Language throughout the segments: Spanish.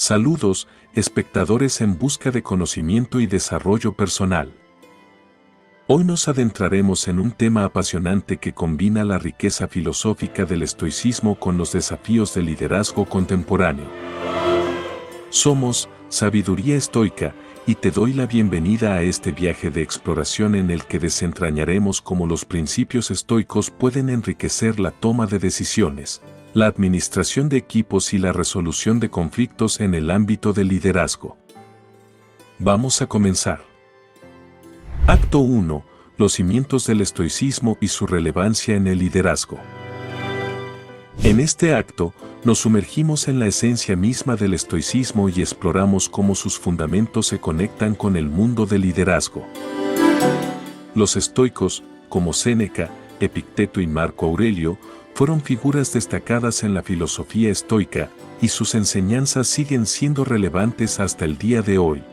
Saludos, espectadores en busca de conocimiento y desarrollo personal. Hoy nos adentraremos en un tema apasionante que combina la riqueza filosófica del estoicismo con los desafíos del liderazgo contemporáneo. Somos Sabiduría Estoica y te doy la bienvenida a este viaje de exploración en el que desentrañaremos cómo los principios estoicos pueden enriquecer la toma de decisiones, la administración de equipos y la resolución de conflictos en el ámbito del liderazgo. Vamos a comenzar. Acto 1. Los cimientos del estoicismo y su relevancia en el liderazgo. En este acto, nos sumergimos en la esencia misma del estoicismo y exploramos cómo sus fundamentos se conectan con el mundo del liderazgo. Los estoicos, como Séneca, Epicteto y Marco Aurelio, fueron figuras destacadas en la filosofía estoica, y sus enseñanzas siguen siendo relevantes hasta el día de hoy.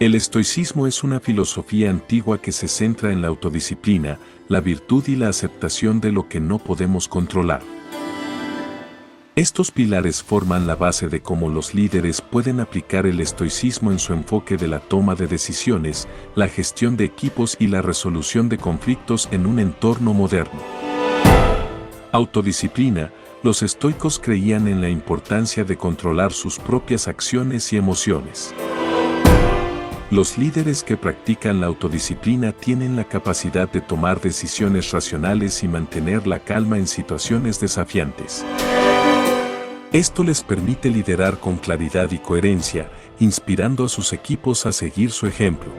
El estoicismo es una filosofía antigua que se centra en la autodisciplina, la virtud y la aceptación de lo que no podemos controlar. Estos pilares forman la base de cómo los líderes pueden aplicar el estoicismo en su enfoque de la toma de decisiones, la gestión de equipos y la resolución de conflictos en un entorno moderno. Autodisciplina. Los estoicos creían en la importancia de controlar sus propias acciones y emociones. Los líderes que practican la autodisciplina tienen la capacidad de tomar decisiones racionales y mantener la calma en situaciones desafiantes. Esto les permite liderar con claridad y coherencia, inspirando a sus equipos a seguir su ejemplo.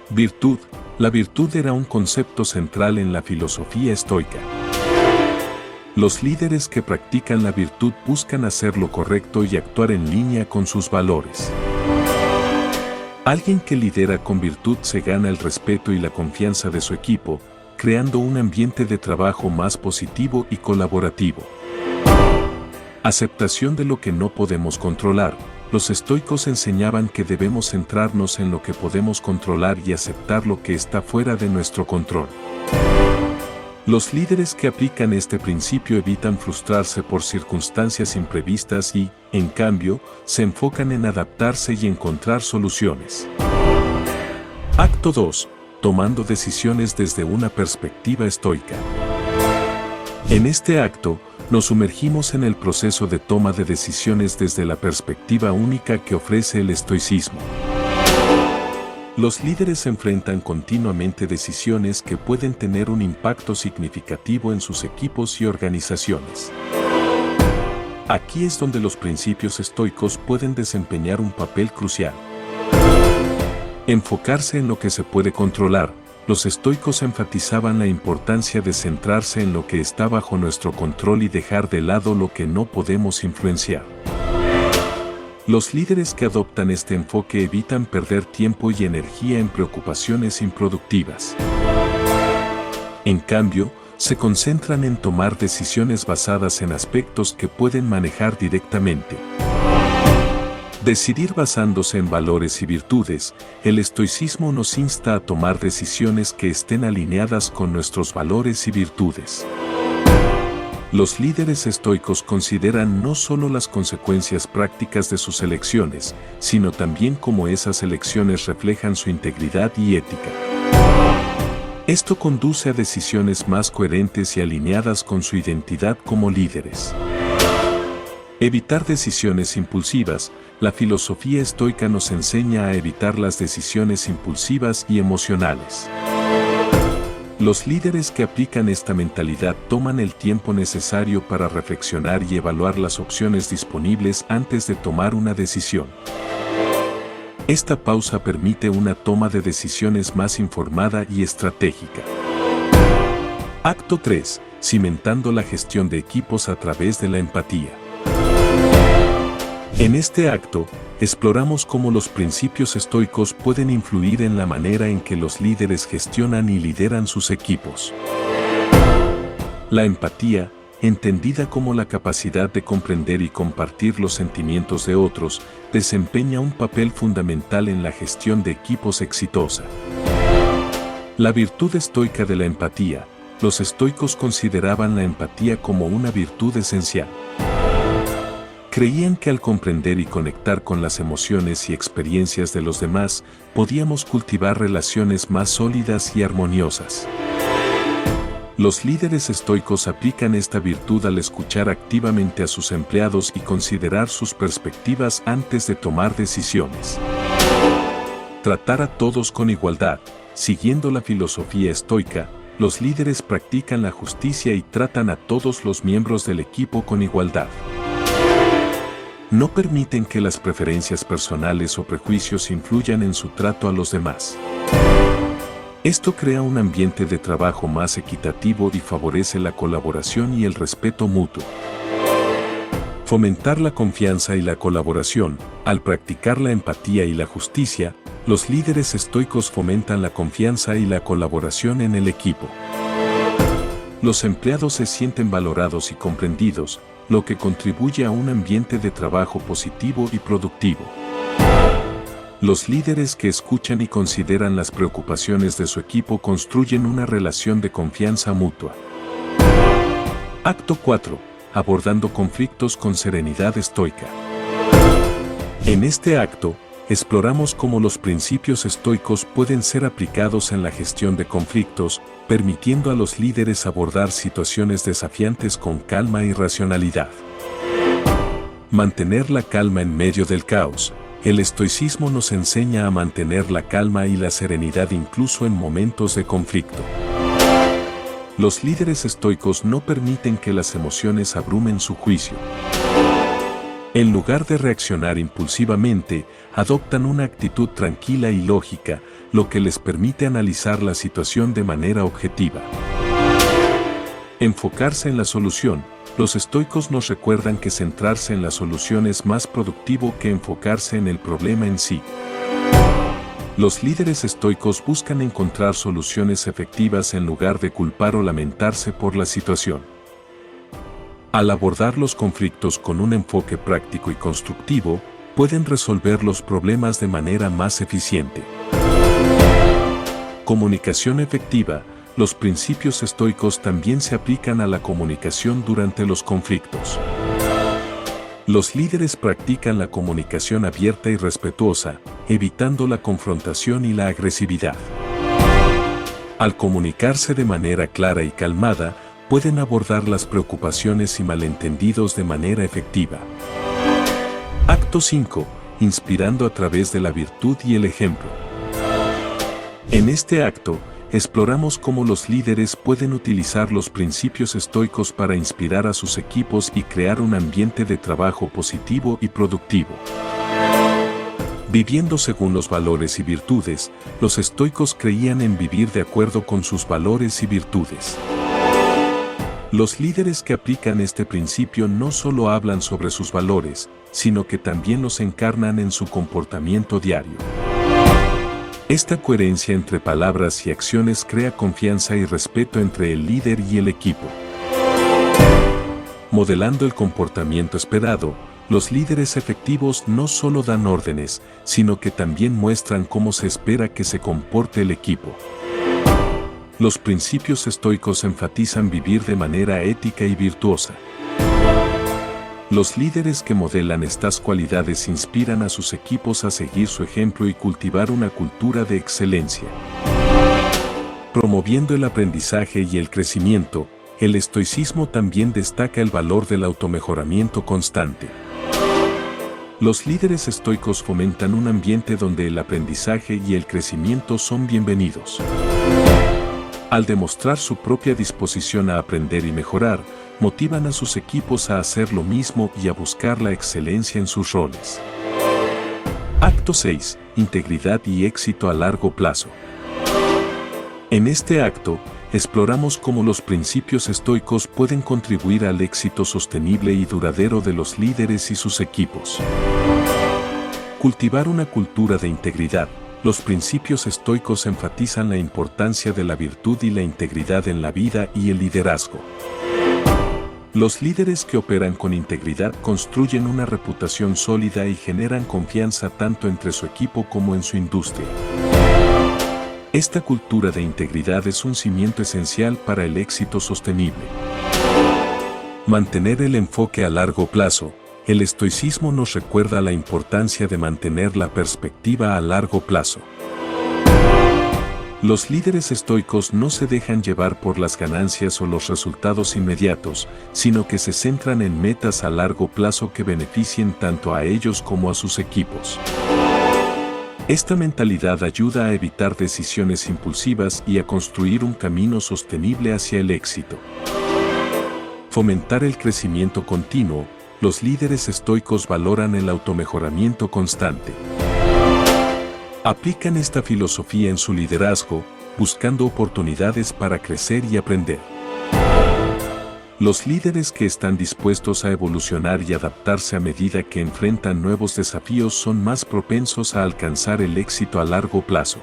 Virtud. La virtud era un concepto central en la filosofía estoica. Los líderes que practican la virtud buscan hacer lo correcto y actuar en línea con sus valores. Alguien que lidera con virtud se gana el respeto y la confianza de su equipo, creando un ambiente de trabajo más positivo y colaborativo. Aceptación de lo que no podemos controlar. Los estoicos enseñaban que debemos centrarnos en lo que podemos controlar y aceptar lo que está fuera de nuestro control. Los líderes que aplican este principio evitan frustrarse por circunstancias imprevistas y, en cambio, se enfocan en adaptarse y encontrar soluciones. Acto 2. Tomando decisiones desde una perspectiva estoica. En este acto, nos sumergimos en el proceso de toma de decisiones desde la perspectiva única que ofrece el estoicismo. Los líderes enfrentan continuamente decisiones que pueden tener un impacto significativo en sus equipos y organizaciones. Aquí es donde los principios estoicos pueden desempeñar un papel crucial. Enfocarse en lo que se puede controlar. Los estoicos enfatizaban la importancia de centrarse en lo que está bajo nuestro control y dejar de lado lo que no podemos influenciar. Los líderes que adoptan este enfoque evitan perder tiempo y energía en preocupaciones improductivas. En cambio, se concentran en tomar decisiones basadas en aspectos que pueden manejar directamente. Decidir basándose en valores y virtudes. El estoicismo nos insta a tomar decisiones que estén alineadas con nuestros valores y virtudes. Los líderes estoicos consideran no solo las consecuencias prácticas de sus elecciones, sino también cómo esas elecciones reflejan su integridad y ética. Esto conduce a decisiones más coherentes y alineadas con su identidad como líderes. Evitar decisiones impulsivas. La filosofía estoica nos enseña a evitar las decisiones impulsivas y emocionales. Los líderes que aplican esta mentalidad toman el tiempo necesario para reflexionar y evaluar las opciones disponibles antes de tomar una decisión. Esta pausa permite una toma de decisiones más informada y estratégica. Acto 3. Cimentando la gestión de equipos a través de la empatía. En este acto, exploramos cómo los principios estoicos pueden influir en la manera en que los líderes gestionan y lideran sus equipos. La empatía, entendida como la capacidad de comprender y compartir los sentimientos de otros, desempeña un papel fundamental en la gestión de equipos exitosa. La virtud estoica de la empatía. Los estoicos consideraban la empatía como una virtud esencial. Creían que al comprender y conectar con las emociones y experiencias de los demás, podíamos cultivar relaciones más sólidas y armoniosas. Los líderes estoicos aplican esta virtud al escuchar activamente a sus empleados y considerar sus perspectivas antes de tomar decisiones. Tratar a todos con igualdad. Siguiendo la filosofía estoica, los líderes practican la justicia y tratan a todos los miembros del equipo con igualdad. No permiten que las preferencias personales o prejuicios influyan en su trato a los demás. Esto crea un ambiente de trabajo más equitativo y favorece la colaboración y el respeto mutuo. Fomentar la confianza y la colaboración. Al practicar la empatía y la justicia, los líderes estoicos fomentan la confianza y la colaboración en el equipo. Los empleados se sienten valorados y comprendidos, lo que contribuye a un ambiente de trabajo positivo y productivo. Los líderes que escuchan y consideran las preocupaciones de su equipo construyen una relación de confianza mutua. Acto 4. Abordando conflictos con serenidad estoica. En este acto, exploramos cómo los principios estoicos pueden ser aplicados en la gestión de conflictos, permitiendo a los líderes abordar situaciones desafiantes con calma y racionalidad. Mantener la calma en medio del caos. El estoicismo nos enseña a mantener la calma y la serenidad incluso en momentos de conflicto. Los líderes estoicos no permiten que las emociones abrumen su juicio. En lugar de reaccionar impulsivamente, adoptan una actitud tranquila y lógica, lo que les permite analizar la situación de manera objetiva. Enfocarse en la solución. Los estoicos nos recuerdan que centrarse en la solución es más productivo que enfocarse en el problema en sí. Los líderes estoicos buscan encontrar soluciones efectivas en lugar de culpar o lamentarse por la situación. Al abordar los conflictos con un enfoque práctico y constructivo, pueden resolver los problemas de manera más eficiente. Comunicación efectiva. Los principios estoicos también se aplican a la comunicación durante los conflictos. Los líderes practican la comunicación abierta y respetuosa, evitando la confrontación y la agresividad. Al comunicarse de manera clara y calmada, pueden abordar las preocupaciones y malentendidos de manera efectiva. Acto 5. Inspirando a través de la virtud y el ejemplo. En este acto, exploramos cómo los líderes pueden utilizar los principios estoicos para inspirar a sus equipos y crear un ambiente de trabajo positivo y productivo. Viviendo según los valores y virtudes, los estoicos creían en vivir de acuerdo con sus valores y virtudes. Los líderes que aplican este principio no solo hablan sobre sus valores, sino que también los encarnan en su comportamiento diario. Esta coherencia entre palabras y acciones crea confianza y respeto entre el líder y el equipo. Modelando el comportamiento esperado, los líderes efectivos no solo dan órdenes, sino que también muestran cómo se espera que se comporte el equipo. Los principios estoicos enfatizan vivir de manera ética y virtuosa. Los líderes que modelan estas cualidades inspiran a sus equipos a seguir su ejemplo y cultivar una cultura de excelencia. Promoviendo el aprendizaje y el crecimiento, el estoicismo también destaca el valor del automejoramiento constante. Los líderes estoicos fomentan un ambiente donde el aprendizaje y el crecimiento son bienvenidos. Al demostrar su propia disposición a aprender y mejorar, motivan a sus equipos a hacer lo mismo y a buscar la excelencia en sus roles. Acto 6. Integridad y éxito a largo plazo. En este acto, exploramos cómo los principios estoicos pueden contribuir al éxito sostenible y duradero de los líderes y sus equipos. Cultivar una cultura de integridad. Los principios estoicos enfatizan la importancia de la virtud y la integridad en la vida y el liderazgo. Los líderes que operan con integridad construyen una reputación sólida y generan confianza tanto entre su equipo como en su industria. Esta cultura de integridad es un cimiento esencial para el éxito sostenible. Mantener el enfoque a largo plazo. El estoicismo nos recuerda la importancia de mantener la perspectiva a largo plazo. Los líderes estoicos no se dejan llevar por las ganancias o los resultados inmediatos, sino que se centran en metas a largo plazo que beneficien tanto a ellos como a sus equipos. Esta mentalidad ayuda a evitar decisiones impulsivas y a construir un camino sostenible hacia el éxito. Fomentar el crecimiento continuo. Los líderes estoicos valoran el automejoramiento constante. Aplican esta filosofía en su liderazgo, buscando oportunidades para crecer y aprender. Los líderes que están dispuestos a evolucionar y adaptarse a medida que enfrentan nuevos desafíos son más propensos a alcanzar el éxito a largo plazo.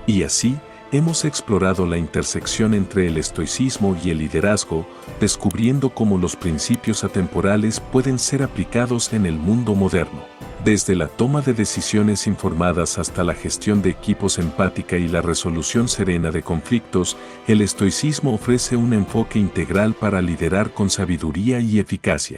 Y así, hemos explorado la intersección entre el estoicismo y el liderazgo, descubriendo cómo los principios atemporales pueden ser aplicados en el mundo moderno. Desde la toma de decisiones informadas hasta la gestión de equipos empática y la resolución serena de conflictos, el estoicismo ofrece un enfoque integral para liderar con sabiduría y eficacia.